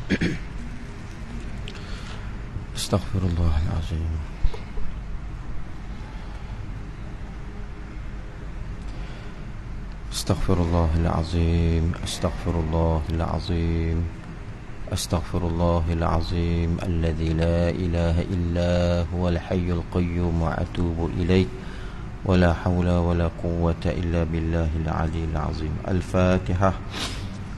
Astaghfirullahalazim. Astaghfirullahalazim. Astaghfirullahalazim. Astaghfirullahalazim. Alladzi la ilaha illa huwal hayyul qayyum wa atubu ilaih. Wala hawla wala quwwata illa billahil aliyyil azim. Al-Fatihah.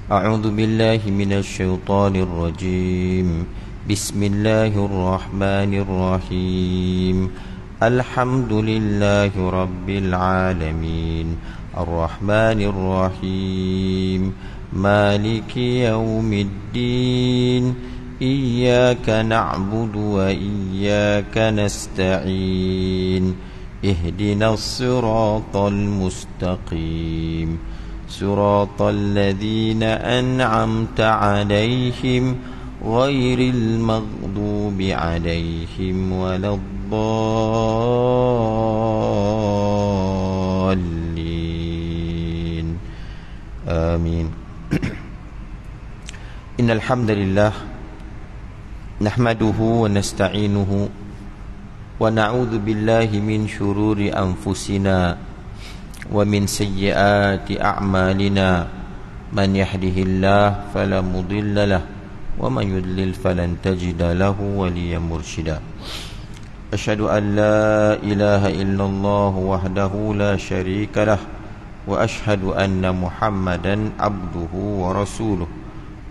A'udzu billahi minasy syaithanir rajim. Bismillahirrahmanirrahim. Alhamdulillahi rabbil alamin. Ar-Rahmanir Rahim. Maliki yaumiddin. Iyyaka na'budu wa iyyaka nasta'in. Ihdinas siratal mustaqim. Siratal ladzina an'amta 'alaihim ghairil maghdubi 'alaihim waladdallin. Amin. Innal hamdalillah nahmaduhu wa nasta'inuhu wa na'udzu billahi min syururi anfusina wa min sayyiati a'malina. Man yahdihillahu fala mudilla lahu wa man yudlil falan tajida lahu waliyyan mursyida. Asyhadu an la ilaha illallah wahdahu la syarika lah wa asyhadu anna Muhammadan abduhu wa rasuluh.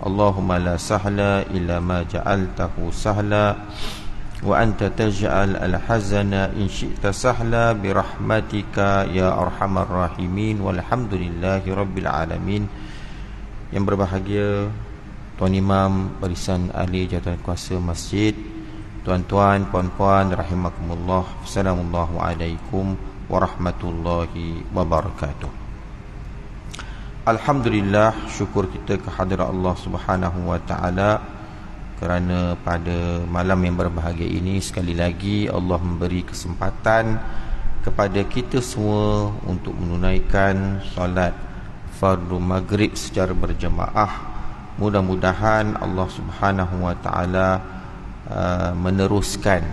Allahumma la sahla illa ma ja'altahu sahla wa anta taj'al al-hazana in syi'ta sahla birahmatika ya arhamar rahimin. Walhamdulillahi rabbil alamin. Yang berbahagia Tuan Imam Barisan Ahli Jawatan Kuasa Masjid, tuan-tuan, puan-puan rahimakumullah. Assalamualaikum warahmatullahi wabarakatuh. Alhamdulillah, syukur kita kehadirat Allah Subhanahu wa taala kerana pada malam yang berbahagia ini sekali lagi Allah memberi kesempatan kepada kita semua untuk menunaikan solat fardu maghrib secara berjemaah. Mudah-mudahan Allah Subhanahu wa taala meneruskan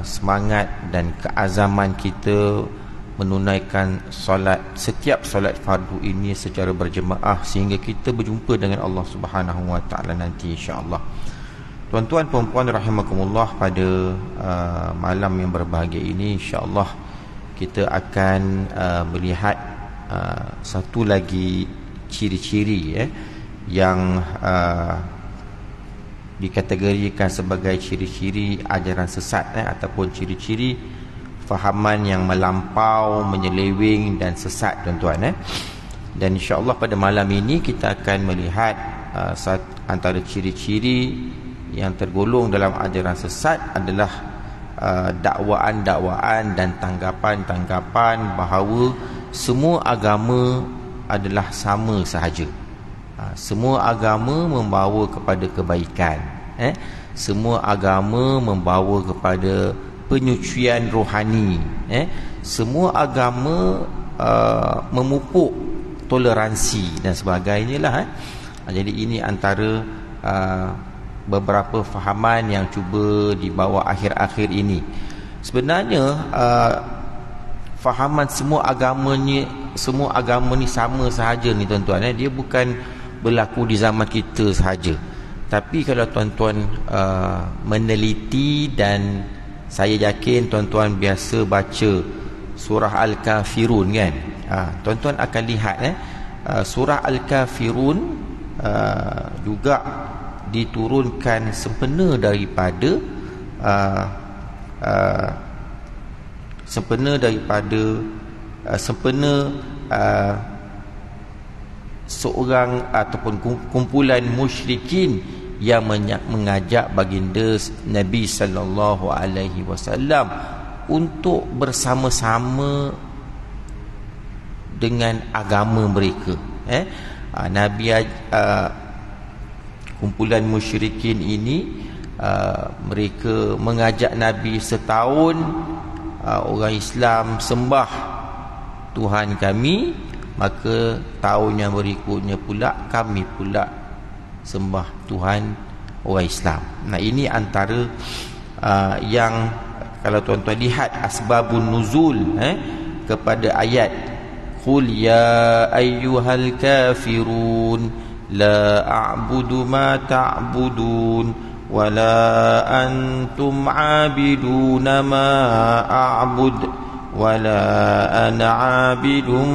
semangat dan keazaman kita menunaikan setiap solat fardu ini secara berjemaah sehingga kita berjumpa dengan Allah Subhanahu wa taala nanti insya-Allah. Tuan-tuan puan-puan rahimakumullah, pada malam yang berbahagia ini insya-Allah kita akan melihat satu lagi ciri-ciri yang dikategorikan sebagai ciri-ciri ajaran sesat ataupun ciri-ciri fahaman yang melampau, menyeleweng dan sesat, tuan-tuan. Dan insya-Allah pada malam ini kita akan melihat antara ciri-ciri yang tergolong dalam ajaran sesat adalah dakwaan-dakwaan dan tanggapan-tanggapan bahawa semua agama adalah sama sahaja. Semua agama membawa kepada kebaikan. Semua agama membawa kepada penyucian rohani. Semua agama memupuk toleransi dan sebagainya lah. Jadi ini antara beberapa fahaman yang cuba dibawa akhir-akhir ini. Sebenarnya fahaman semua agama ni sama sahaja ni, tuan-tuan. Dia bukan berlaku di zaman kita sahaja. Tapi kalau tuan-tuan meneliti, dan saya yakin tuan-tuan biasa baca surah Al-Kafirun kan, tuan-tuan akan lihat surah Al-Kafirun juga diturunkan sempena daripada seorang ataupun kumpulan musyrikin yang mengajak baginda Nabi sallallahu alaihi wasallam untuk bersama-sama dengan agama mereka. Nabi kumpulan musyrikin ini mereka mengajak Nabi setahun orang Islam sembah Tuhan kami, maka tahun yang berikutnya pula kami pula sembah Tuhan orang Islam. Nah, ini antara yang kalau tuan-tuan lihat asbabun nuzul kepada ayat qul ya ayyuhal kafirun la a'budu ma ta'budun wa la antum 'abiduna ma a'bud wa la ana 'abidum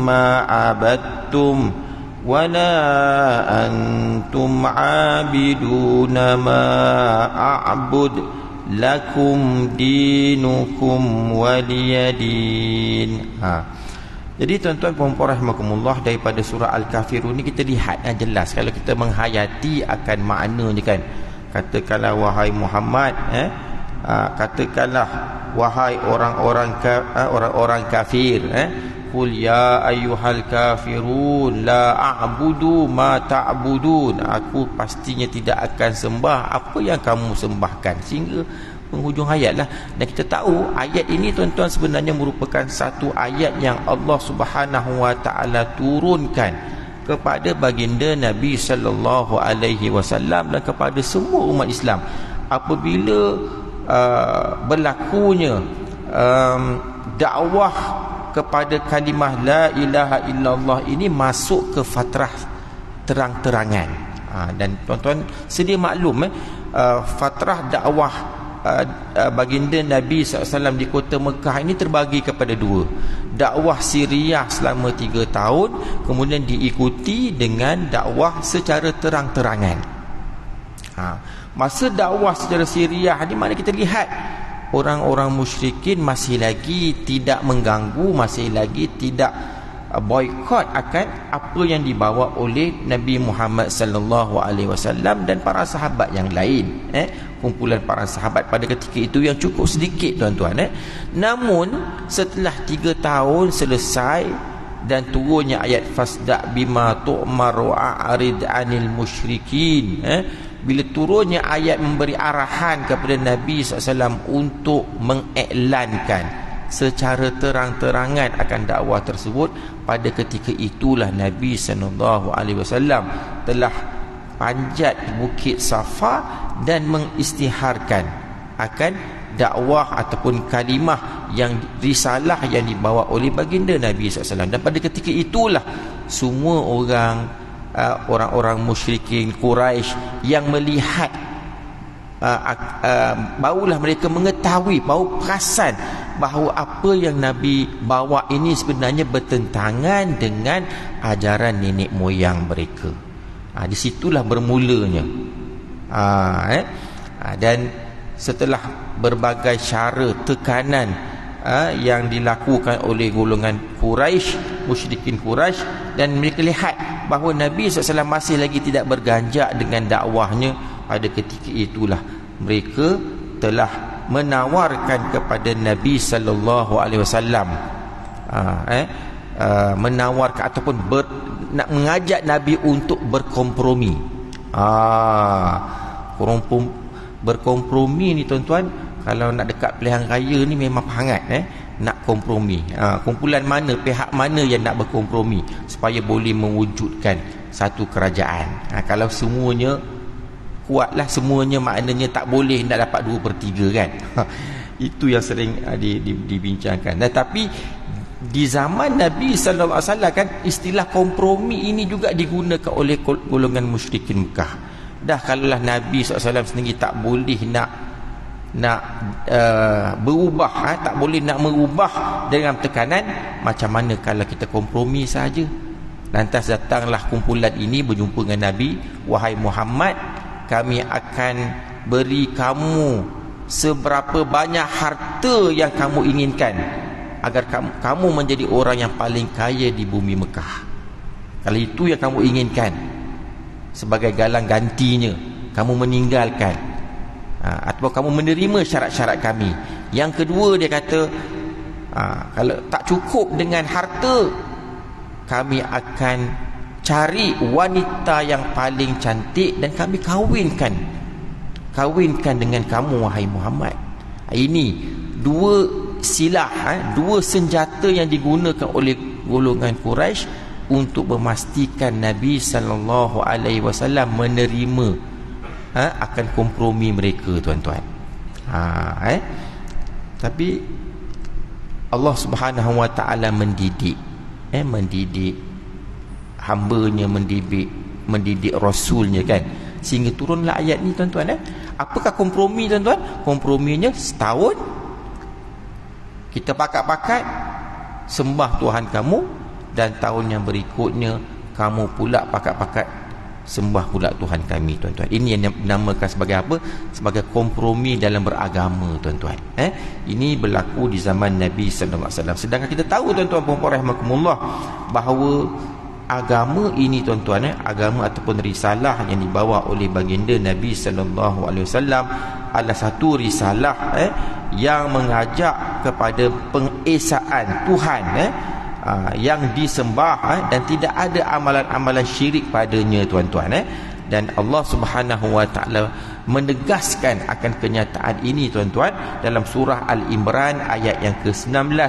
ma 'abadtum wa la antum 'abiduna ma a'bud lakum dinukum waliyadin. Jadi tuan-tuan dan puan rahimakumullah, daripada surah Al-Kafirun ni kita lihat jelas kalau kita menghayati akan maknanya kan. Katakanlah wahai Muhammad, katakanlah wahai orang-orang kafir, qul ya ayyuhal kafirun la a'budu ma ta'budun, aku pastinya tidak akan sembah apa yang kamu sembahkan, sehingga penghujung ayat lah. Dan kita tahu ayat ini tuan-tuan sebenarnya merupakan satu ayat yang Allah Subhanahu wa taala turunkan kepada baginda Nabi sallallahu alaihi wasallam dan kepada semua umat Islam apabila berlakunya dakwah kepada kalimah la ilaha illallah ini masuk ke fatrah terang-terangan. Dan tuan-tuan sedia maklum fatrah dakwah baginda Nabi SAW di kota Mekah ini terbagi kepada dua. Dakwah Siriah selama 3 tahun, kemudian diikuti dengan dakwah secara terang-terangan. Masa dakwah secara Siriah di mana kita lihat orang-orang musyrikin masih lagi tidak mengganggu, masih lagi tidak boikot akan apa yang dibawa oleh Nabi Muhammad sallallahu alaihi wasallam dan para sahabat yang lain. Kumpulan para sahabat pada ketika itu yang cukup sedikit tuan-tuan. Namun setelah 3 tahun selesai dan turunnya ayat fasda bima tu'mar wa a'rid 'anil musyrikin, bila turunnya ayat memberi arahan kepada Nabi SAW untuk mengiklankan secara terang-terangan akan dakwah tersebut, pada ketika itulah Nabi SAW telah panjat bukit Safa dan mengisytiharkan akan dakwah ataupun kalimah yang risalah yang dibawa oleh baginda Nabi SAW. Dan pada ketika itulah semua orang-orang musyrikin Quraisy yang melihat barulah mereka mengetahui, baru perasan bahawa apa yang Nabi bawa ini sebenarnya bertentangan dengan ajaran nenek moyang mereka. Disitulah bermulanya. Dan setelah berbagai cara tekanan yang dilakukan oleh golongan Quraisy, musyrikin Quraisy, dan mereka lihat bahawa Nabi SAW masih lagi tidak berganjak dengan dakwahnya, pada ketika itulah mereka telah menawarkan kepada Nabi sallallahu alaihi wasallam menawarkan ataupun nak mengajak Nabi untuk berkompromi. Berkompromi ni tuan-tuan, kalau nak dekat pilihan raya ni memang hangat nak kompromi. Kumpulan mana, pihak mana yang nak berkompromi supaya boleh mewujudkan satu kerajaan. Kalau semuanya kuatlah, semuanya maknanya tak boleh nak dapat 2/3 kan. Itu yang sering dibincangkan. Tetapi di zaman Nabi sallallahu alaihi wasallam kan istilah kompromi ini juga digunakan oleh golongan musyrikin Mekah. Dah kalaulah Nabi SAW sendiri tak boleh nak berubah, tak boleh nak merubah dengan tekanan, macam mana kalau kita kompromi saja? Lantas datanglah kumpulan ini berjumpa dengan Nabi, wahai Muhammad, kami akan beri kamu seberapa banyak harta yang kamu inginkan agar kamu menjadi orang yang paling kaya di bumi Mekah. Kalau itu yang kamu inginkan, sebagai galang gantinya kamu meninggalkan atau kamu menerima syarat-syarat kami. Yang kedua, dia kata kalau tak cukup dengan harta, kami akan cari wanita yang paling cantik dan kami kawinkan dengan kamu wahai Muhammad. Ini dua silah, dua senjata yang digunakan oleh golongan Quraisy untuk memastikan Nabi sallallahu alaihi wasallam menerima akan kompromi mereka, tuan-tuan. Tapi Allah Subhanahu wa taala mendidik hamba-Nya, mendidik rasulnya, kan, sehingga turunlah ayat ni, tuan-tuan. Apakah kompromi, tuan-tuan? Komprominya setahun kita pakat-pakat sembah Tuhan kamu, dan tahun yang berikutnya kamu pula pakat-pakat sembah pula Tuhan kami, tuan-tuan. Ini yang dinamakan sebagai apa? Sebagai kompromi dalam beragama, tuan-tuan. Ini berlaku di zaman Nabi sallallahu alaihi wasallam. Sedangkan kita tahu, tuan-tuan puan-puan rahimakumullah, bahawa agama ini, tuan-tuan, agama ataupun risalah yang dibawa oleh baginda Nabi sallallahu alaihi wasallam adalah satu risalah yang mengajak kepada pengesaan Tuhan yang disembah, dan tidak ada amalan-amalan syirik padanya, tuan-tuan. Dan Allah Subhanahu wa taala menegaskan akan kenyataan ini, tuan-tuan, dalam surah Al-Imran ayat yang ke-19,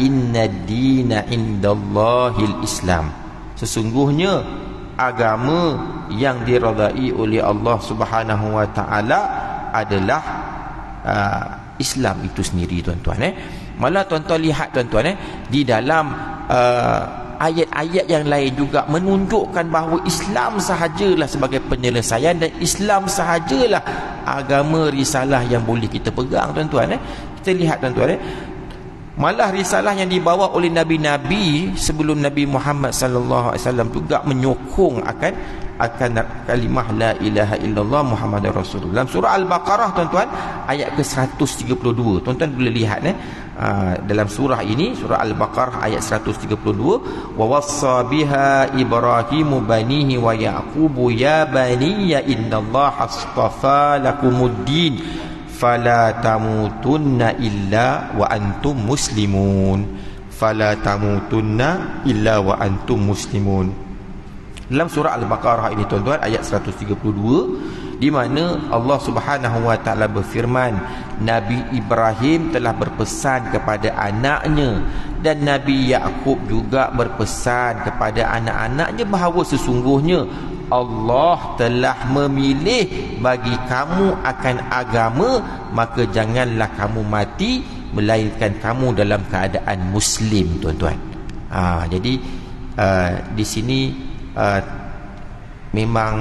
innad dina indallahil Islam. Sesungguhnya agama yang diridai oleh Allah Subhanahu wa taala adalah Islam itu sendiri, tuan-tuan. Malah tuan-tuan lihat, tuan-tuan, di dalam ayat-ayat yang lain juga menunjukkan bahawa Islam sahajalah sebagai penyelesaian, dan Islam sahajalah agama risalah yang boleh kita pegang, tuan-tuan. Kita lihat, tuan-tuan, malah risalah yang dibawa oleh nabi-nabi sebelum Nabi Muhammad sallallahu alaihi wasallam juga menyokong akan kalimah la ilaha illallah Muhammadur Rasulullah. Dalam surah Al-Baqarah, tuan-tuan, ayat ke-132, tuan-tuan boleh lihat dalam surah ini, surah Al-Baqarah ayat 132, wa wassa biha Ibrahimu banihi wa Yaqubu ya baniya innallaha astafa lakumuddin fala tamutunna illa wa antum muslimun. Fala tamutunna illa wa antum muslimun. Dalam surah Al-Baqarah ini, tuan-tuan, ayat 132, di mana Allah Subhanahu wa taala berfirman, Nabi Ibrahim telah berpesan kepada anaknya, dan Nabi Yaqub juga berpesan kepada anak-anaknya bahawa sesungguhnya Allah telah memilih bagi kamu akan agama, maka janganlah kamu mati melainkan kamu dalam keadaan muslim, tuan-tuan. Jadi di sini memang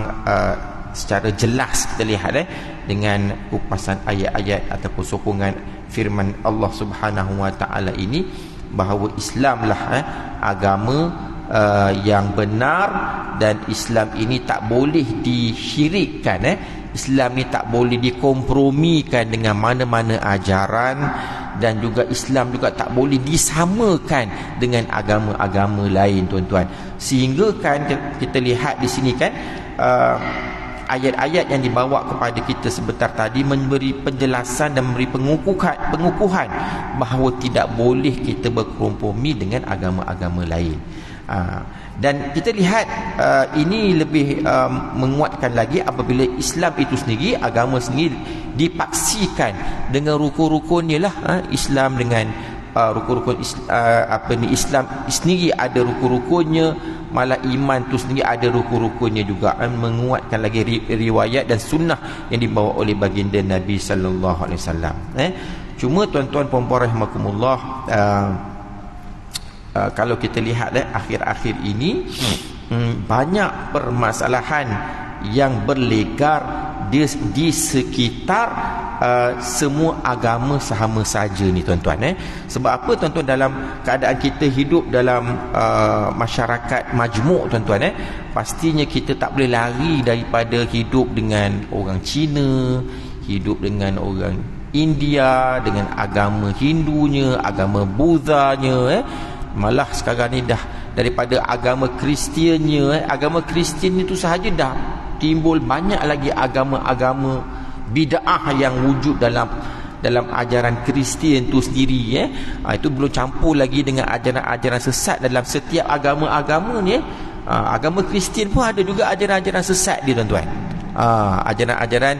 secara jelas kita lihat dengan kupasan ayat-ayat ataupun sokongan firman Allah Subhanahu wa taala ini, bahawa Islamlah agama yang benar, dan Islam ini tak boleh disyirikkan. Islam ni tak boleh dikompromikan dengan mana-mana ajaran, dan juga Islam juga tak boleh disamakan dengan agama-agama lain, tuan-tuan. Sehingga kan kita lihat di sini kan ayat-ayat yang dibawa kepada kita sebentar tadi memberi penjelasan dan memberi pengukuhan bahawa tidak boleh kita berkompromi dengan agama-agama lain. Dan kita lihat ini lebih menguatkan lagi apabila Islam itu sendiri, agama sendiri dipaksikan dengan rukun-rukunnya lah. Islam dengan rukun-rukun Islam sendiri ada rukun-rukunnya, malah iman tu sendiri ada rukun-rukunnya juga. Menguatkan lagi riwayat dan sunnah yang dibawa oleh baginda Nabi sallallahu alaihi wasallam. Cuma tuan-tuan puan-puan rahimakumullah, kalau kita lihat akhir-akhir ini banyak permasalahan yang berlegar di sekitar semua agama sama saja ni, tuan-tuan. Sebab apa, tuan-tuan? Dalam keadaan kita hidup dalam masyarakat majmuk, tuan-tuan, pastinya kita tak boleh lari daripada hidup dengan orang Cina, hidup dengan orang India, dengan agama Hindunya, agama Buddhanya, malah sekarang ni dah daripada agama Kristiannya, agama Kristian itu sahaja dah timbul banyak lagi agama-agama bid'ah yang wujud dalam ajaran Kristian itu sendiri. Itu belum campur lagi dengan ajaran-ajaran sesat dalam setiap agama-agama ni. Agama Kristian pun ada juga ajaran-ajaran sesat dia, tuan-tuan. Ajaran-ajaran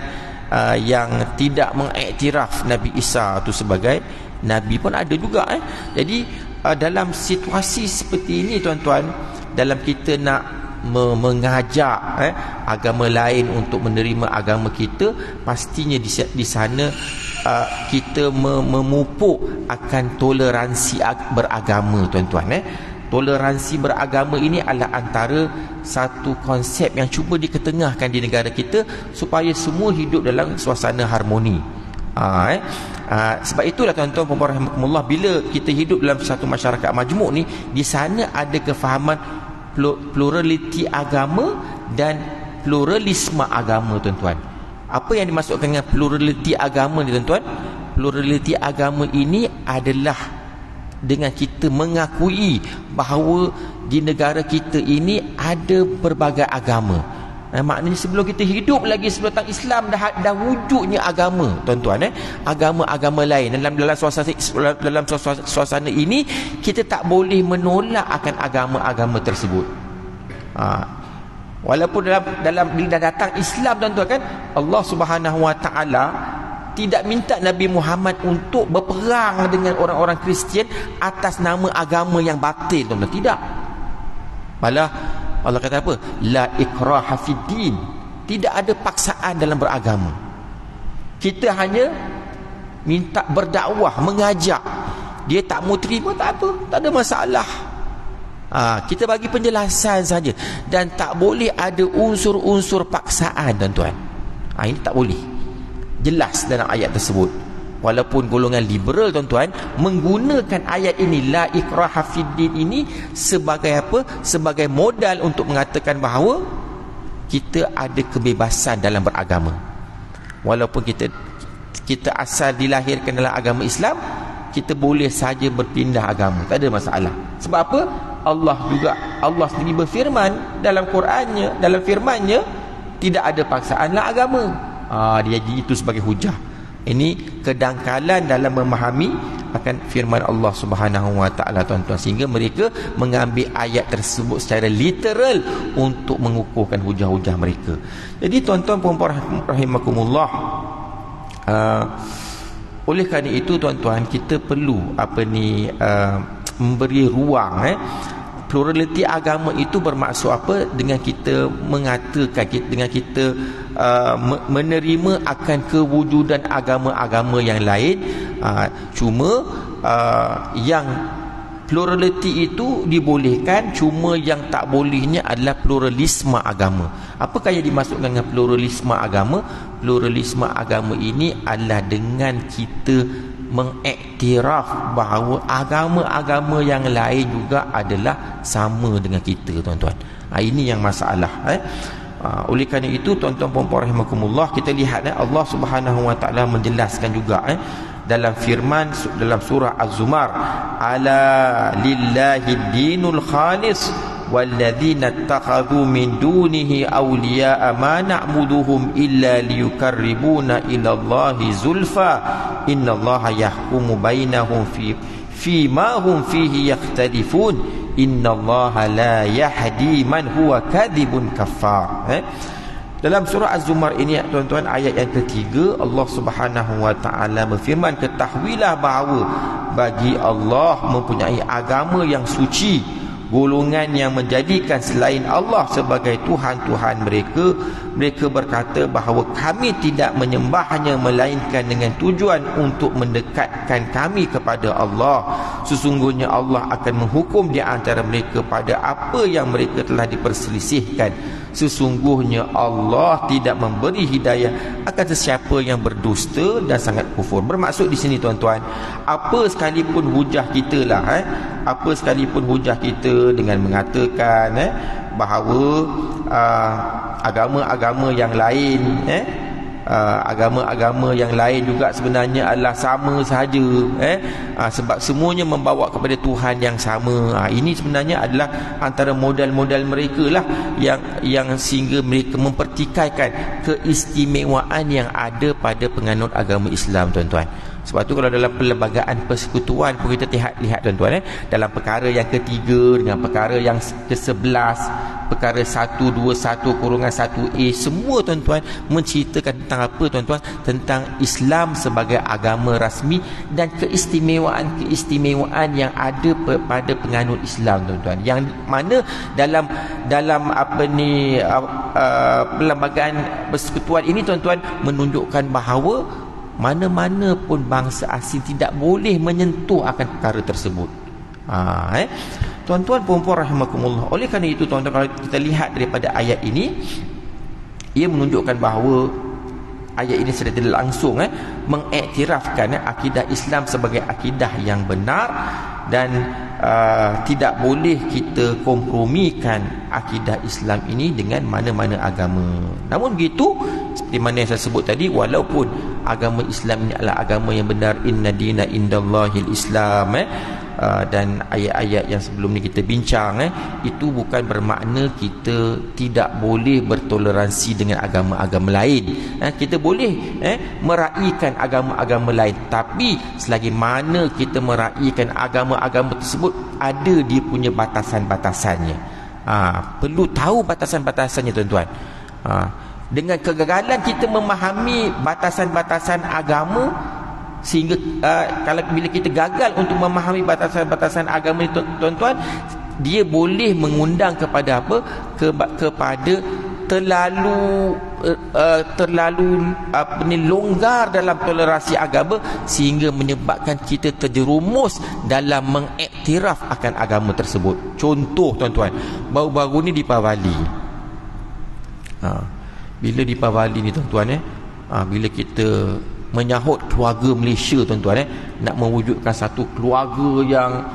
yang tidak mengiktiraf Nabi Isa itu sebagai Nabi pun ada juga. Jadi dalam situasi seperti ini, tuan-tuan, dalam kita nak mengajak agama lain untuk menerima agama kita, pastinya di sana kita memupuk akan toleransi beragama, tuan-tuan. Toleransi beragama ini adalah antara satu konsep yang cuba diketengahkan di negara kita supaya semua hidup dalam suasana harmoni. Sebab itulah tuan-tuan puan-puan rahimakumullah, bila kita hidup dalam satu masyarakat majmuk ni, di sana ada kefahaman pluraliti agama dan pluralisme agama, tuan-tuan. Apa yang dimaksudkan dengan pluraliti agama ni, tuan-tuan? Pluraliti agama ini adalah dengan kita mengakui bahawa di negara kita ini ada berbagai agama. Maknanya sebelum kita hidup lagi, sebelum datang Islam dah wujudnya agama, tuan-tuan. Agama-agama lain dalam suasana ini, kita tak boleh menolak akan agama-agama tersebut. Walaupun dalam bila datang Islam, tuan-tuan, kan Allah Subhanahu Wa Taala tidak minta Nabi Muhammad untuk berperang dengan orang-orang Kristian atas nama agama yang batil, tuan-tuan. Tidak. Malah Allah kata apa? La ikraha fid din. Tidak ada paksaan dalam beragama. Kita hanya minta berdakwah, mengajak. Dia tak mau terima, tak apa, tak ada masalah. Kita bagi penjelasan saja, dan tak boleh ada unsur-unsur paksaan, tuan-tuan. Ini tak boleh. Jelas dalam ayat tersebut. Walaupun golongan liberal, tuan-tuan, menggunakan ayat ini, la ikraha fid din, ini sebagai apa? Sebagai modal untuk mengatakan bahawa kita ada kebebasan dalam beragama. Walaupun kita asal dilahirkan dalam agama Islam, kita boleh saja berpindah agama, tak ada masalah. Sebab apa? Allah sendiri berfirman dalam Qurannya, dalam firmannya, tidak ada paksaan dalam agama. Dia jadi itu sebagai hujah. Ini kedangkalan dalam memahami akan firman Allah Subhanahu Wa Taala, tuan-tuan, sehingga mereka mengambil ayat tersebut secara literal untuk mengukuhkan hujah-hujah mereka. Jadi tuan-tuan puan-puan rahimakumullah, oleh kerana itu, tuan-tuan, kita perlu memberi ruang. Pluraliti agama itu bermaksud apa? Dengan kita mengatakan, dengan kita menerima akan kewujudan agama-agama yang lain. Cuma yang pluraliti itu dibolehkan, cuma yang tak bolehnya adalah pluralisme agama. Apakah yang dimaksudkan dengan pluralisme agama? Pluralisme agama ini adalah dengan kita mengiktiraf bahawa agama-agama yang lain juga adalah sama dengan kita, tuan-tuan. Ini yang masalah. Oleh kerana itu, tuan-tuan puan-puan rahimakumullah, kita lihat Allah Subhanahu Wa Taala menjelaskan juga dalam firman dalam surah Az-Zumar, ala lillahi dinul khalis walladzina ittakhadhu min dunihi awliya'a ma na'buduhum illa liyukarribuna ila Allahi zulfa innallaha yahkumu bainahum fi ma hum fihi yakhtalifun innallaha la yahdi man huwa kadhibun kaffar. Dalam surah Az-Zumar ini, tuan-tuan, ayat yang ketiga, Allah Subhanahu Wa Taala berfirman, ketahuilah bahawa bagi Allah mempunyai agama yang suci. Golongan yang menjadikan selain Allah sebagai Tuhan-Tuhan mereka berkata bahawa kami tidak menyembahnya melainkan dengan tujuan untuk mendekatkan kami kepada Allah. Sesungguhnya Allah akan menghukum di antara mereka pada apa yang mereka telah diperselisihkan. Sesungguhnya Allah tidak memberi hidayah akan sesiapa yang berdusta dan sangat kufur. Bermaksud di sini, tuan-tuan, apa sekalipun hujah kita lah, apa sekalipun hujah kita dengan mengatakan bahawa agama-agama yang lain, agama-agama yang lain juga sebenarnya adalah sama sahaja, sebab semuanya membawa kepada Tuhan yang sama. Ini sebenarnya adalah antara modal-modal mereka lah yang sehingga mereka mempertikaikan keistimewaan yang ada pada penganut agama Islam, tuan-tuan. Sebab tu kalau dalam perlembagaan persekutuan pun kita lihat tuan-tuan, dalam perkara yang ketiga dengan perkara yang ke-11, perkara 121-1A, semua tuan-tuan menceritakan tentang apa tuan-tuan? Tentang Islam sebagai agama rasmi dan keistimewaan-keistimewaan yang ada pada penganut Islam tuan-tuan, yang mana dalam perlembagaan persekutuan ini tuan-tuan menunjukkan bahawa mana-mana pun bangsa asing tidak boleh menyentuh akan perkara tersebut. Tuan-tuan puan-puan rahimakumullah, oleh kerana itu tuan-tuan, kalau kita lihat daripada ayat ini, ia menunjukkan bahawa ayat ini secara tidak langsung mengiktirafkan akidah Islam sebagai akidah yang benar, dan tidak boleh kita kompromikan akidah Islam ini dengan mana-mana agama. Namun begitu, seperti mana yang saya sebut tadi, walaupun agama Islam ini adalah agama yang benar, inna dina indallahil Islam, dan ayat-ayat yang sebelum ni kita bincang, itu bukan bermakna kita tidak boleh bertoleransi dengan agama-agama lain. Kita boleh meraihkan agama-agama lain, tapi selagi mana kita meraihkan agama-agama tersebut ada dia punya batasan-batasannya. Perlu tahu batasan-batasannya tuan-tuan. Dengan kegagalan kita memahami batasan-batasan agama, sehingga kalau bila kita gagal untuk memahami batasan-batasan agama itu tuan-tuan, dia boleh mengundang kepada apa? Kepada terlalu longgar dalam toleransi agama, sehingga menyebabkan kita terjerumus dalam mengiktiraf akan agama tersebut. Contoh tuan-tuan, baru-baru ni di Pavali, bila di Pavali ni tuan-tuan, bila kita menyahut keluarga Malaysia tuan-tuan, nak mewujudkan satu keluarga yang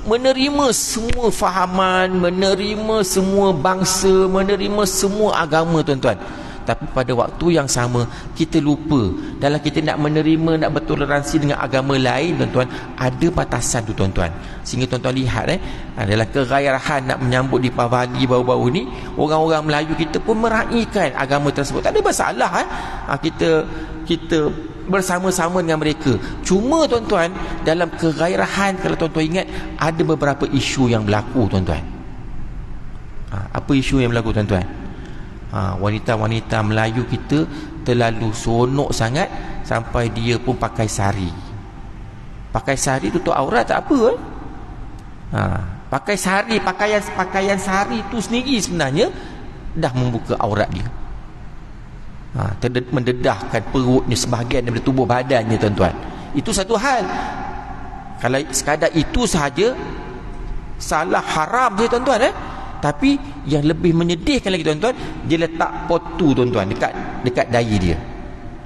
menerima semua fahaman, menerima semua bangsa, menerima semua agama tuan-tuan. Tapi pada waktu yang sama kita lupa, dalam kita nak menerima, nak bertoleransi dengan agama lain tuan-tuan, ada batasan tu tuan-tuan. Sehingga tuan-tuan lihat dalam kegairahan nak menyambut di Pavali baru-baru ni, orang-orang Melayu kita pun meraihkan agama tersebut. Tak ada masalah. Kita bersama-sama dengan mereka. Cuma tuan-tuan, dalam kegairahan, kalau tuan-tuan ingat, ada beberapa isu yang berlaku tuan-tuan. Apa isu yang berlaku tuan-tuan? Wanita-wanita Melayu kita terlalu seronok sangat sampai dia pun pakai sari. Pakai sari tutup aurat tak apa. Pakai sari, pakaian sari tu sendiri sebenarnya dah membuka aurat dia. Mendedahkan perutnya, sebahagian daripada tubuh badannya tuan-tuan. Itu satu hal. Kalau sekadar itu sahaja, salah, haram je tuan-tuan. Tapi yang lebih menyedihkan lagi tuan-tuan, dia letak potu tuan-tuan dekat dahi dia,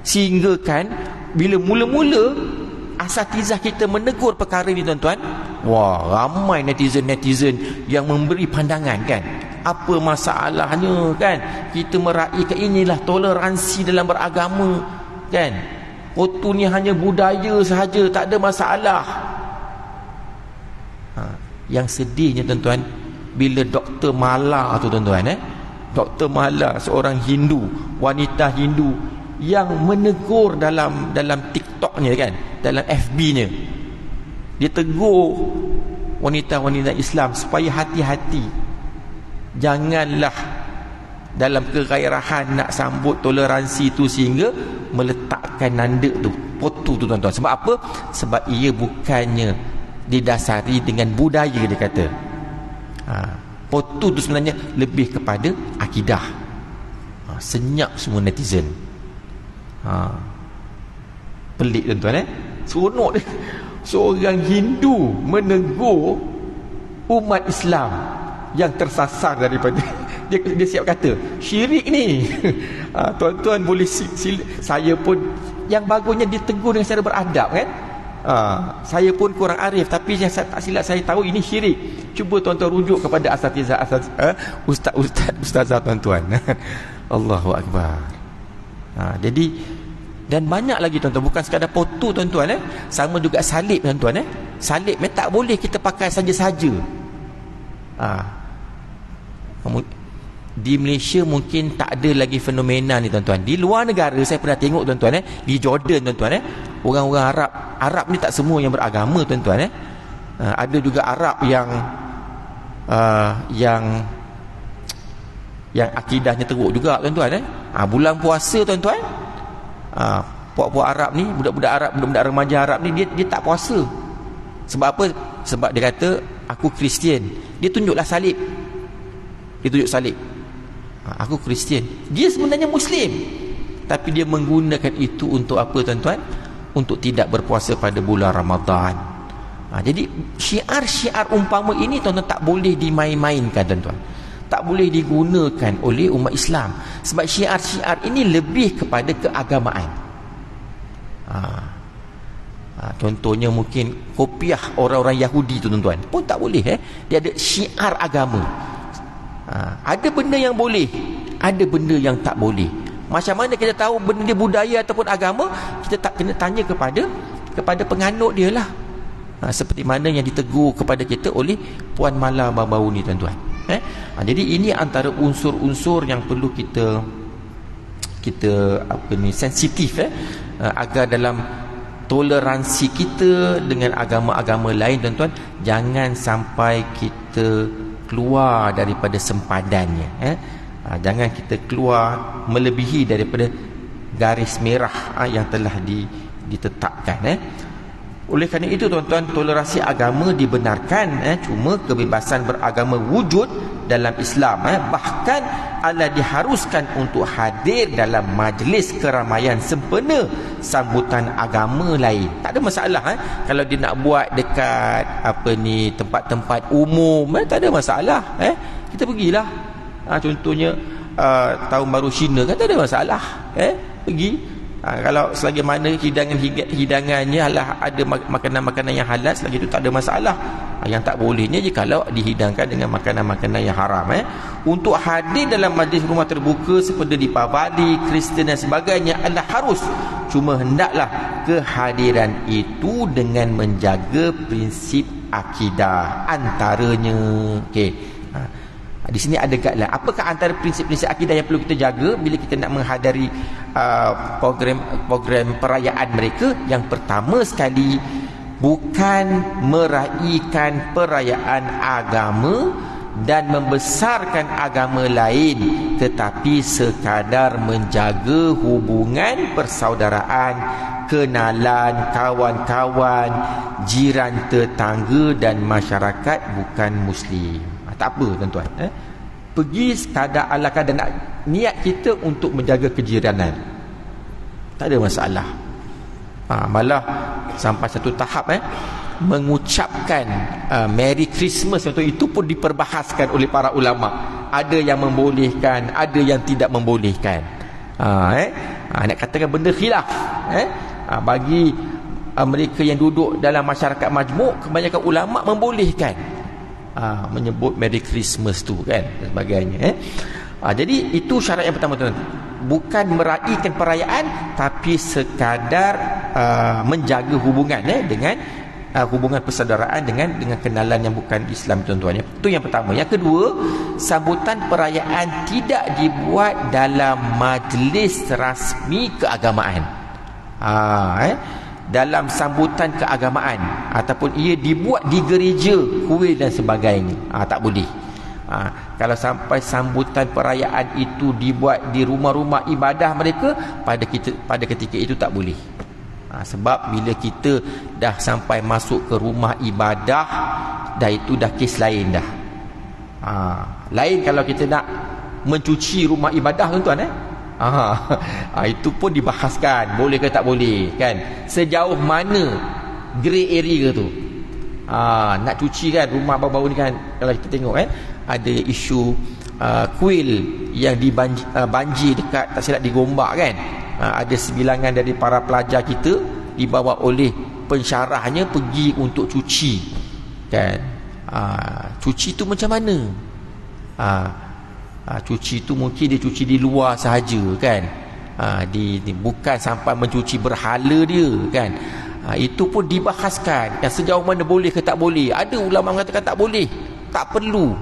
sehingga kan bila mula-mula asatizah kita menegur perkara ni tuan-tuan, ramai netizen yang memberi pandangan kan, apa masalahnya kan, kita meraihkan inilah toleransi dalam beragama kan, potu ni hanya budaya sahaja, tak ada masalah. Yang sedihnya tuan-tuan, bila Dr. Mala tu tuan-tuan, Dr. Mala, seorang Hindu, wanita Hindu, yang menegur dalam TikToknya kan, dalam FB-nya, dia tegur wanita-wanita Islam supaya hati-hati, janganlah dalam kegairahan nak sambut toleransi tu sehingga meletakkan nanduk tu, potu tu tuan-tuan. Sebab apa? Sebab ia bukannya didasari dengan budaya, dia kata. Potu tu sebenarnya lebih kepada akidah. Senyap semua netizen. Pelik tuan-tuan, seronok dia. Seorang Hindu menegur umat Islam yang tersasar daripada dia siap kata syirik ni. Tuan-tuan boleh saya pun, yang bagusnya ditegur dengan cara beradab kan. Saya pun kurang arif, tapi yang tak silap saya tahu ini syirik. Cuba tuan-tuan rujuk kepada asatizah, ustazah tuan-tuan. Allahu Akbar. Jadi, dan banyak lagi tuan-tuan, bukan sekadar potu tuan-tuan, sama juga salib tuan-tuan. Salib tak boleh kita pakai saja-saja. Di Malaysia mungkin tak ada lagi fenomena ni tuan-tuan. Di luar negara saya pernah tengok tuan-tuan, di Jordan tuan-tuan, orang-orang Arab ni tak semua yang beragama tuan-tuan. Ada juga Arab yang akidahnya teruk juga tuan-tuan. Bulan puasa tuan-tuan, puak-puak Arab ni, budak-budak Arab, budak-budak remaja Arab ni, dia tak puasa. Sebab apa? Sebab dia kata aku Kristian. Dia tunjuklah salib. Dia tunjuk salib. Aku Kristian. Dia sebenarnya Muslim, tapi dia menggunakan itu untuk apa tuan-tuan? Untuk tidak berpuasa pada bulan Ramadan. Jadi syiar-syiar umpama ini tuan-tuan tak boleh dimain-mainkan tuan-tuan. Tak boleh digunakan oleh umat Islam. Sebab syiar-syiar ini lebih kepada keagamaan. Contohnya mungkin kopiah orang-orang Yahudi tu tuan-tuan pun tak boleh. Dia ada syiar agama. Ada benda yang boleh, ada benda yang tak boleh. Macam mana kita tahu benda dia budaya ataupun agama? Kita tak kena tanya kepada penganut dia lah. Seperti mana yang ditegur kepada kita oleh Puan Mala baru-baru ni tuan-tuan. Jadi ini antara unsur-unsur yang perlu kita sensitif agar dalam toleransi kita dengan agama-agama lain tuan-tuan, jangan sampai kita keluar daripada sempadannya. Jangan kita keluar melebihi daripada garis merah yang telah ditetapkan. Oleh kerana itu tuan-tuan, toleransi agama dibenarkan, cuma kebebasan beragama wujud dalam Islam. Bahkan Allah diharuskan untuk hadir dalam majlis keramaian sempena sambutan agama lain. Tak ada masalah kalau dia nak buat dekat tempat-tempat umum, tak ada masalah. Kita pergilah. Contohnya tahun baru Cina kan tak ada masalah. Pergi. Kalau selagi mana hidangannya ada makanan-makanan yang halal, selagi itu tak ada masalah. Yang tak bolehnya jikalau dihidangkan dengan makanan-makanan yang haram. Untuk hadir dalam majlis rumah terbuka seperti di Bali, Kristian dan sebagainya adalah harus. Cuma hendaklah kehadiran itu dengan menjaga prinsip akidah antaranya. Okey. Di sini ada guideline. Apakah antara prinsip-prinsip akidah yang perlu kita jaga bila kita nak menghadiri program perayaan mereka? Yang pertama sekali, bukan meraihkan perayaan agama dan membesarkan agama lain, tetapi sekadar menjaga hubungan persaudaraan, kenalan, kawan-kawan, jiran tetangga dan masyarakat bukan Muslim. Tak apa tuan-tuan. Pergi sekadar ala kadar niat kita untuk menjaga kejiranan, tak ada masalah. Malah sampai satu tahap mengucapkan Merry Christmas itu pun diperbahaskan oleh para ulama. Ada yang membolehkan, ada yang tidak membolehkan. Nak katakan benda khilaf. Bagi mereka yang duduk dalam masyarakat majmuk, kebanyakan ulama membolehkan menyebut Merry Christmas tu kan dan sebagainya. Jadi itu syarat yang pertama tuan. Bukan meraihkan perayaan, tapi sekadar menjaga hubungan dengan hubungan persaudaraan dengan kenalan yang bukan Islam tuan-tuan. Itu yang pertama. Yang kedua, sambutan perayaan tidak dibuat dalam majlis rasmi keagamaan. Dalam sambutan keagamaan ataupun ia dibuat di gereja, kuil dan sebagainya, tak boleh. Kalau sampai sambutan perayaan itu dibuat di rumah-rumah ibadah mereka, pada ketika itu tak boleh. Sebab bila kita dah sampai masuk ke rumah ibadah, dah itu dah kes lain dah. Lain kalau kita nak mencuci rumah ibadah tuan-tuan. Itu pun dibahaskan boleh ke tak boleh kan, sejauh mana grey area tu. Nak cuci kan rumah baru-baru ni kan, kalau kita tengok ada isu kuil yang banjir dekat, tak silap di Gombak kan. Ada sebilangan dari para pelajar kita dibawa oleh pensyarahnya pergi untuk cuci kan. Cuci tu macam mana? Cuci tu mungkin dia cuci di luar sahaja kan. Bukan sampai mencuci berhala dia kan. Itu pun dibahaskan, yang sejauh mana boleh ke tak boleh. Ada ulama mengatakan tak boleh, tak perlu.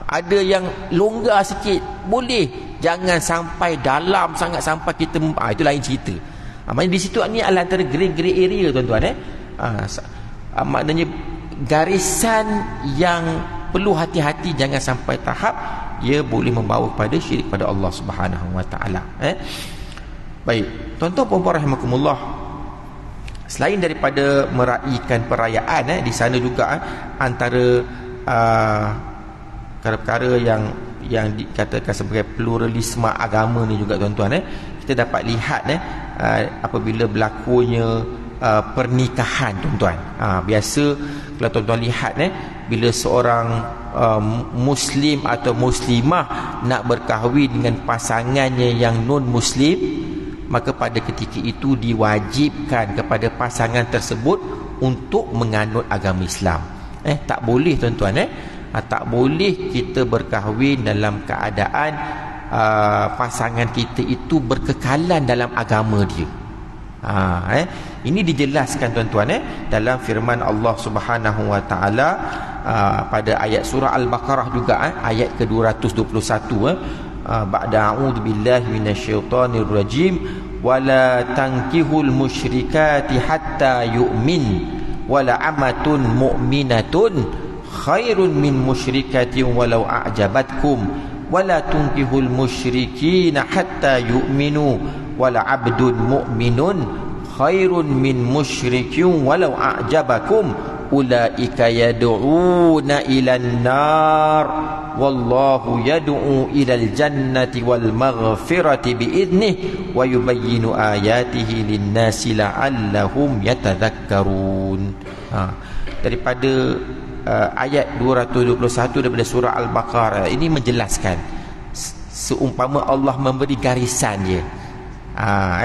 Ada yang longgar sikit, boleh. Jangan sampai dalam sangat sampai kita itu lain cerita. Maknanya di situ ni adalah antara grey area tuan-tuan. Maknanya garisan yang perlu hati-hati, jangan sampai tahap ia boleh membawa kepada syirik pada Allah Subhanahu Wa Taala. Baik, tuan-tuan puan-puan rahimakumullah, selain daripada meraihkan perayaan di sana juga antara perkara-perkara yang dikatakan sebagai pluralisme agama ni juga tuan-tuan, kita dapat lihat apabila berlakunya pernikahan tuan-tuan. Biasa kalau tuan-tuan lihat bila seorang muslim atau muslimah nak berkahwin dengan pasangannya yang non muslim, maka pada ketika itu diwajibkan kepada pasangan tersebut untuk menganut agama Islam. Tak boleh tuan-tuan, tak boleh kita berkahwin dalam keadaan pasangan kita itu berkekalan dalam agama dia. Ini dijelaskan tuan-tuan dalam firman Allah Subhanahu Wa Taala pada ayat surah Al-Baqarah juga, ayat ke-221, ba'da a'udzu billahi minasyaitonir rajim, wala tankihul musyrikati hatta yu'min wala amatun mu'minatun khairun min musyrikatin walau a'jabatkum wala tunkihul musyrikina hatta yu'minu wala 'abdun mu'minun khairun min musyrikin walau a'jabakum ulaika yad'una ilan nar wallahu yad'u ilal jannati wal maghfirati biidnih wa yubayyinu ayatihi lin-nasi la'allahum yatadhakkarun. Daripada ayat 221 daripada surah Al-Baqarah ini menjelaskan seumpama Allah memberi garisan dia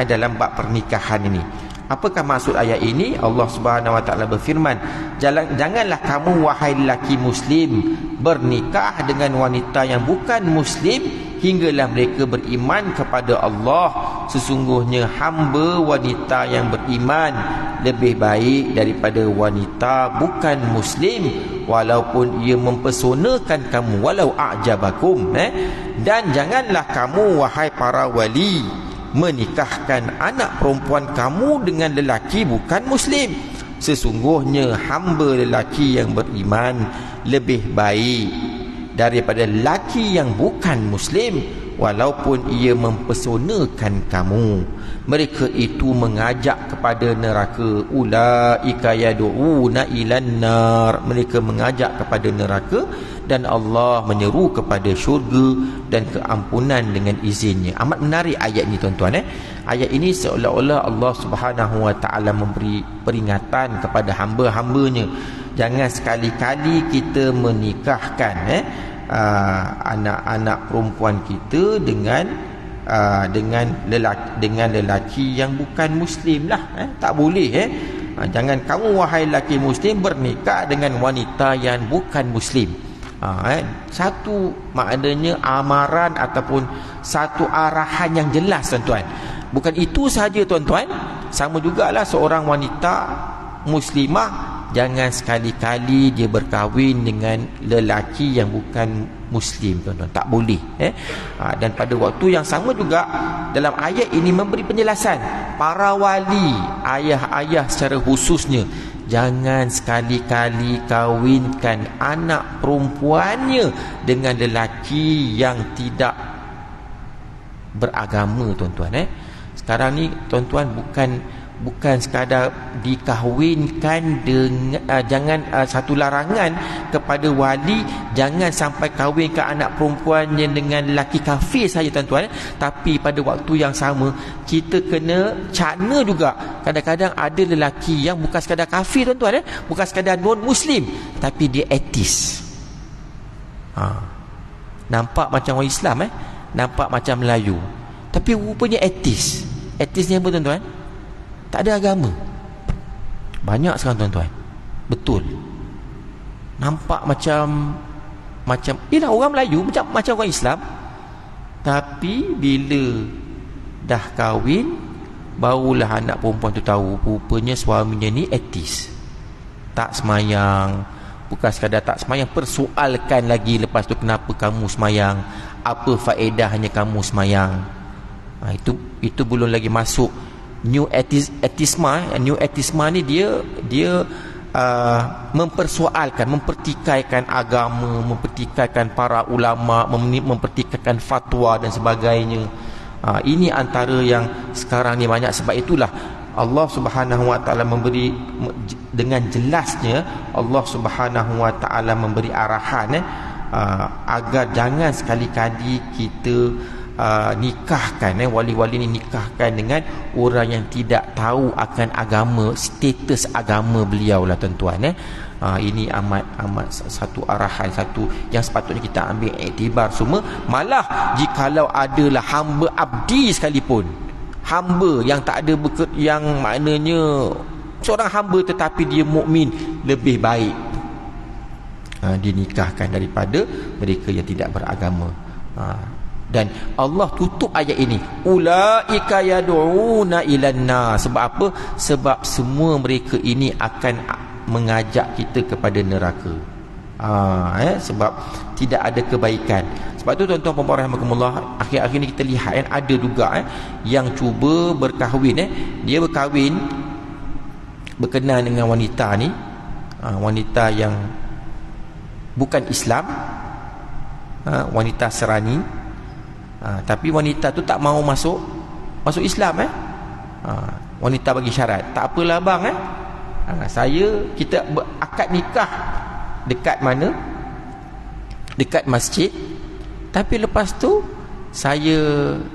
dalam bab pernikahan ini. Apakah maksud ayat ini? Allah Subhanahu Wa Taala berfirman, janganlah kamu wahai lelaki muslim bernikah dengan wanita yang bukan muslim hinggalah mereka beriman kepada Allah. Sesungguhnya hamba wanita yang beriman lebih baik daripada wanita bukan muslim walaupun ia mempesonakan kamu, walau a'jabakum. Dan janganlah kamu wahai para wali menikahkan anak perempuan kamu dengan lelaki bukan muslim. Sesungguhnya hamba lelaki yang beriman lebih baik daripada lelaki yang bukan muslim walaupun ia mempesonakan kamu. Mereka itu mengajak kepada neraka. Ulaika yad'una ilan nar, mereka mengajak kepada neraka, dan Allah menyeru kepada syurga dan keampunan dengan izinnya. Amat menarik ayat ini tuan-tuan. Ayat ini seolah-olah Allah Subhanahu Wa Taala memberi peringatan kepada hamba-hambanya, jangan sekali-kali kita menikahkan anak-anak perempuan kita dengan lelaki yang bukan muslim lah. Tak boleh. Jangan kamu wahai lelaki muslim bernikah dengan wanita yang bukan muslim. Satu maknanya amaran ataupun satu arahan yang jelas tuan-tuan. Bukan itu sahaja tuan-tuan, sama jugalah seorang wanita muslimah jangan sekali-kali dia berkahwin dengan lelaki yang bukan muslim tuan-tuan. Tak boleh. Dan pada waktu yang sama juga dalam ayat ini memberi penjelasan para wali, ayah-ayah secara khususnya, jangan sekali-kali kahwinkan anak perempuannya dengan lelaki yang tidak beragama tuan-tuan. Sekarang ni tuan-tuan bukan sekadar dikahwinkan dengan jangan satu larangan kepada wali jangan sampai kahwinkan anak perempuannya dengan lelaki kafir saja tuan-tuan, tapi pada waktu yang sama kita kena cakna juga kadang-kadang ada lelaki yang bukan sekadar kafir tuan-tuan, bukan sekadar non muslim tapi dia etis. Nampak macam orang Islam, nampak macam Melayu, tapi rupanya etis. Etisnya apa tuan-tuan? Tak ada agama. Banyak sekarang tuan-tuan. Betul. Nampak macam ialah orang Melayu macam orang Islam. Tapi bila dah kahwin, barulah anak perempuan tu tahu rupanya suaminya ni etis. Tak semayang. Bukan sekadar tak semayang, persoalkan lagi lepas tu kenapa kamu semayang, apa faedahnya kamu semayang. Itu belum lagi masuk New atheism ni dia mempersoalkan, mempertikaikan agama, mempertikaikan para ulama, mempertikaikan fatwa dan sebagainya. Ini antara yang sekarang ni banyak. Sebab itulah Allah Subhanahu Wa Taala memberi, dengan jelasnya Allah Subhanahu Wa Taala memberi arahan agar jangan sekali-kali kita nikahkan, wali-wali ni nikahkan dengan orang yang tidak tahu akan agama, status agama beliau lah tuan-tuan. Ini amat satu arahan, satu yang sepatutnya kita ambil iktibar semua. Malah jikalau adalah hamba abdi sekalipun, hamba yang tak ada yang maknanya seorang hamba tetapi dia mukmin, lebih baik dinikahkan daripada mereka yang tidak beragama. Dan Allah tutup ayat ini, ulaika yad'una ilan nar. Sebab apa? Sebab semua mereka ini akan mengajak kita kepada neraka. Sebab tidak ada kebaikan. Sebab tu tuan-tuan dan puan-puan rahimakumullah, akhir-akhir ni kita lihat ada juga yang cuba berkahwin. Dia berkahwin berkenaan dengan wanita ni, wanita yang bukan Islam, wanita serani, tapi wanita tu tak mau masuk Islam. Wanita bagi syarat, tak apalah bang, kita akad nikah dekat mana? Dekat masjid. Tapi lepas tu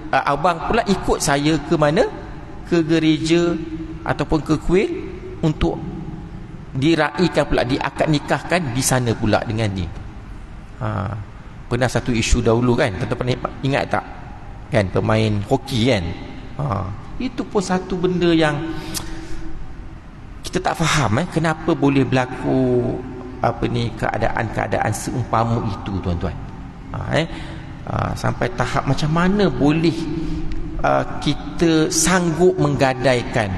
abang pula ikut saya ke mana? Ke gereja ataupun ke kuil untuk diraikan pula, diakad nikahkan di sana pula dengan ni. Pernah satu isu dahulu kan, tuan-tuan pernah ingat tak? Kan pemain hoki kan. Itu pun satu benda yang kita tak faham kenapa boleh berlaku keadaan-keadaan seumpama itu tuan-tuan. Sampai tahap macam mana boleh kita sanggup menggadaikan.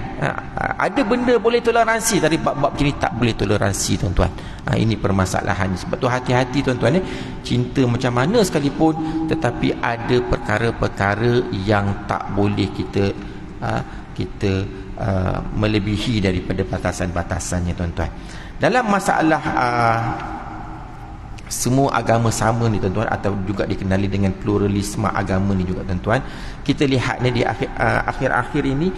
Ada benda boleh toleransi, tapi bab-bab ini tak boleh toleransi tuan-tuan. Ini permasalahannya. Sebab tu hati-hati tuan-tuan, cinta macam mana sekalipun, tetapi ada perkara-perkara yang tak boleh kita melebihi daripada batasan-batasannya tuan-tuan. Dalam masalah semua agama sama ni tuan-tuan, atau juga dikenali dengan pluralisme agama ni juga tuan-tuan, kita lihat ni di akhir-akhir ini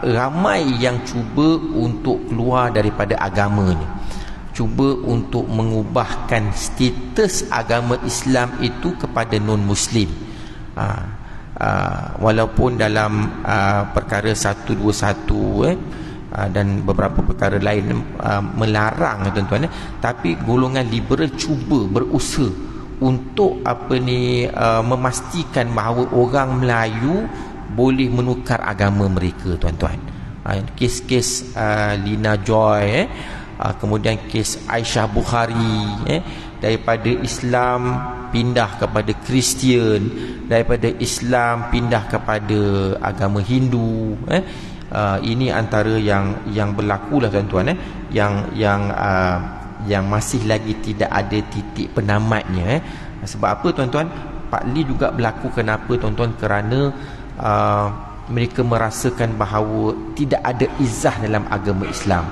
ramai yang cuba untuk keluar daripada agama ni, cuba untuk mengubahkan status agama Islam itu kepada non-Muslim. Walaupun dalam perkara 121 dan beberapa perkara lain melarang tuan-tuan, tapi golongan liberal cuba berusaha untuk memastikan bahawa orang Melayu boleh menukar agama mereka tuan-tuan. Kes-kes Lina Joy, kemudian kes Aisyah Bukhari, daripada Islam pindah kepada Kristian, daripada Islam pindah kepada agama Hindu. Ini antara yang berlaku lah tuan-tuan, yang masih lagi tidak ada titik penamatnya. Sebab apa tuan-tuan? Partly juga berlaku kenapa tuan-tuan? Kerana mereka merasakan bahawa tidak ada izah dalam agama Islam.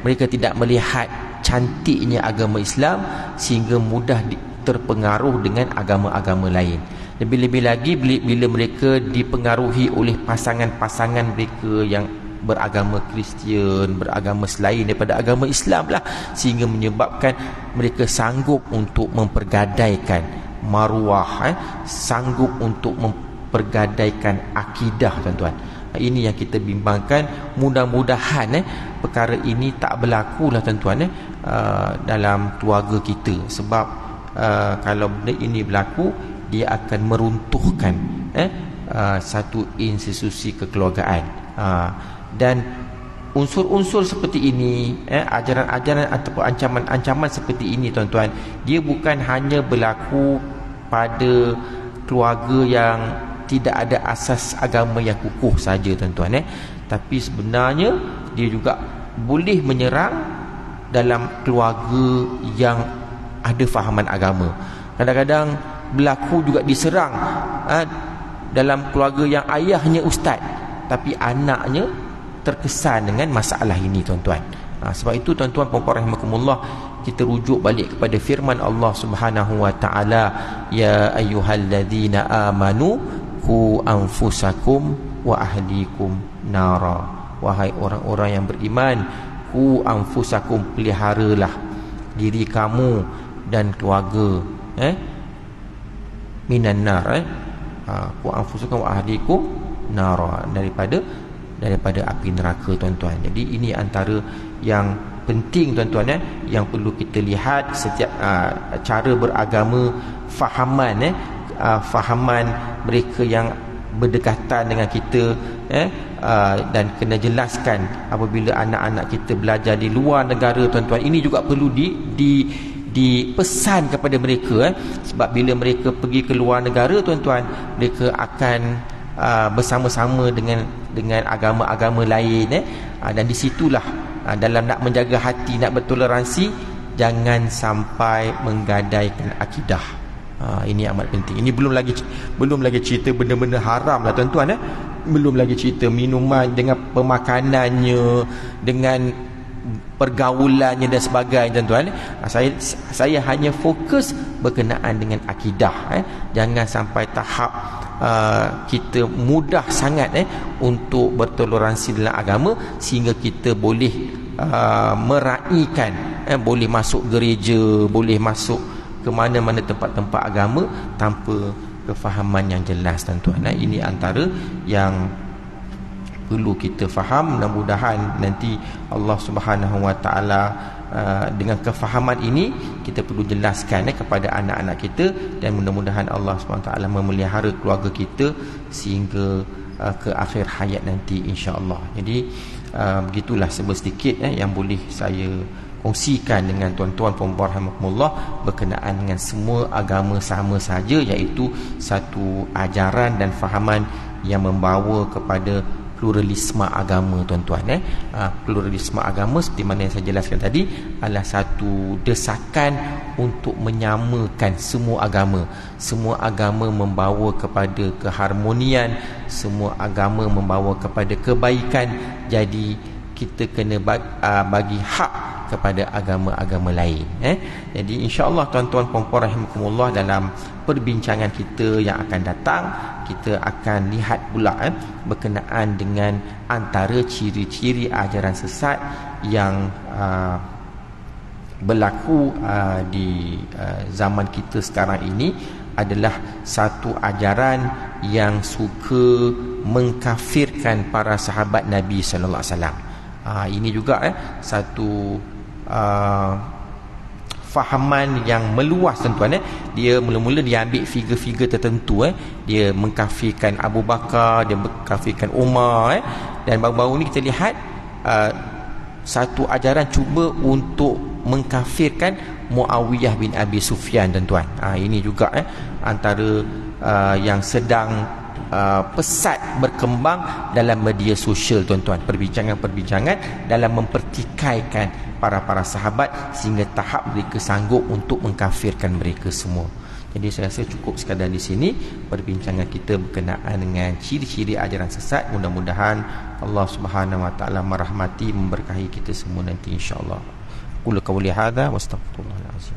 Mereka tidak melihat cantiknya agama Islam sehingga mudah terpengaruh dengan agama-agama lain. Lebih-lebih lagi bila mereka dipengaruhi oleh pasangan-pasangan mereka yang beragama Kristian, beragama selain daripada agama Islam lah, sehingga menyebabkan mereka sanggup untuk mempergadaikan maruah, sanggup untuk mempergadaikan akidah tuan-tuan. Ini yang kita bimbangkan. Mudah-mudahan perkara ini tak berlaku lah tuan-tuan dalam keluarga kita. Sebab kalau benda ini berlaku, dia akan meruntuhkan satu institusi kekeluargaan. Dan unsur-unsur seperti ini, ajaran-ajaran ataupun ancaman-ancaman seperti ini tuan-tuan, dia bukan hanya berlaku pada keluarga yang tidak ada asas agama yang kukuh saja tuan-tuan, tapi sebenarnya dia juga boleh menyerang dalam keluarga yang ada fahaman agama. Kadang-kadang berlaku juga diserang dalam keluarga yang ayahnya ustaz, tapi anaknya terkesan dengan masalah ini, tuan-tuan. Sebab itu tuan-tuan puan-puan rahimakumullah, kita rujuk balik kepada firman Allah Subhanahu wa taala, ya ayyuhalladzina amanu qu anfusakum wa ahlikum nara. Wahai orang-orang yang beriman, qu anfusakum, peliharalah diri kamu dan keluarga minan nar, qu anfusakum wa ahlikum nara, daripada api neraka, tuan-tuan. Jadi ini antara yang penting, tuan-tuan, yang perlu kita lihat setiap cara beragama, fahaman fahaman mereka yang berdekatan dengan kita, dan kena jelaskan apabila anak-anak kita belajar di luar negara, tuan-tuan, ini juga perlu dipesan kepada mereka, sebab bila mereka pergi ke luar negara, tuan-tuan, mereka akan bersama-sama dengan agama-agama lain, dan disitulah dalam nak menjaga hati, nak bertoleransi, jangan sampai menggadaikan akidah. Ini amat penting. Ini belum lagi cerita benda-benda haram lah, tuan-tuan, belum lagi cerita minuman dengan pemakanannya, dengan pergaulannya dan sebagainya, tuan-tuan. Saya hanya fokus berkenaan dengan akidah. Jangan sampai tahap kita mudah sangat untuk bertoleransi dalam agama, sehingga kita boleh meraihkan, boleh masuk gereja, boleh masuk ke mana-mana tempat-tempat agama tanpa kefahaman yang jelas, tuan-tuan. Ini antara yang perlu kita faham. Mudah-mudahan nanti Allah Subhanahu wa taala dengan kefahaman ini kita perlu jelaskan kepada anak-anak kita, dan mudah-mudahan Allah Subhanahu wa taala memelihara keluarga kita sehingga ke akhir hayat nanti, insya-Allah. Jadi begitulah sedikit yang boleh saya kongsikan dengan tuan-tuan puan-puan rahimakumullah berkenaan dengan semua agama sama saja, iaitu satu ajaran dan fahaman yang membawa kepada pluralisme agama, tuan-tuan. Pluralisme agama seperti mana yang saya jelaskan tadi adalah satu desakan untuk menyamakan semua agama. Semua agama membawa kepada keharmonian, semua agama membawa kepada kebaikan. Jadi kita kena bagi hak kepada agama-agama lain. Jadi insya-Allah tuan-tuan puan-puan rahimakumullah, dalam perbincangan kita yang akan datang, kita akan lihat pula berkenaan dengan antara ciri-ciri ajaran sesat yang berlaku di zaman kita sekarang ini, adalah satu ajaran yang suka mengkafirkan para sahabat Nabi sallallahu alaihi wasallam. Ini juga satu fahaman yang meluas, tuan-tuan. Dia mula-mula dia ambil figure-figure tertentu, dia mengkafirkan Abu Bakar, dia mengkafirkan Umar, dan baru-baru ni kita lihat satu ajaran cuba untuk mengkafirkan Muawiyah bin Abi Sufyan, tuan-tuan. Ini juga antara yang sedang pesat berkembang dalam media sosial, tuan-tuan. Perbincangan-perbincangan dalam mempertikaikan para sahabat sehingga tahap mereka sanggup untuk mengkafirkan mereka semua. Jadi saya rasa cukup sekadar di sini perbincangan kita berkenaan dengan ciri-ciri ajaran sesat. Mudah-mudahan Allah Subhanahu wa taala merahmati, memberkahi kita semua nanti, insya-Allah. Qul qawli hadza wa astaghfirullahal azim.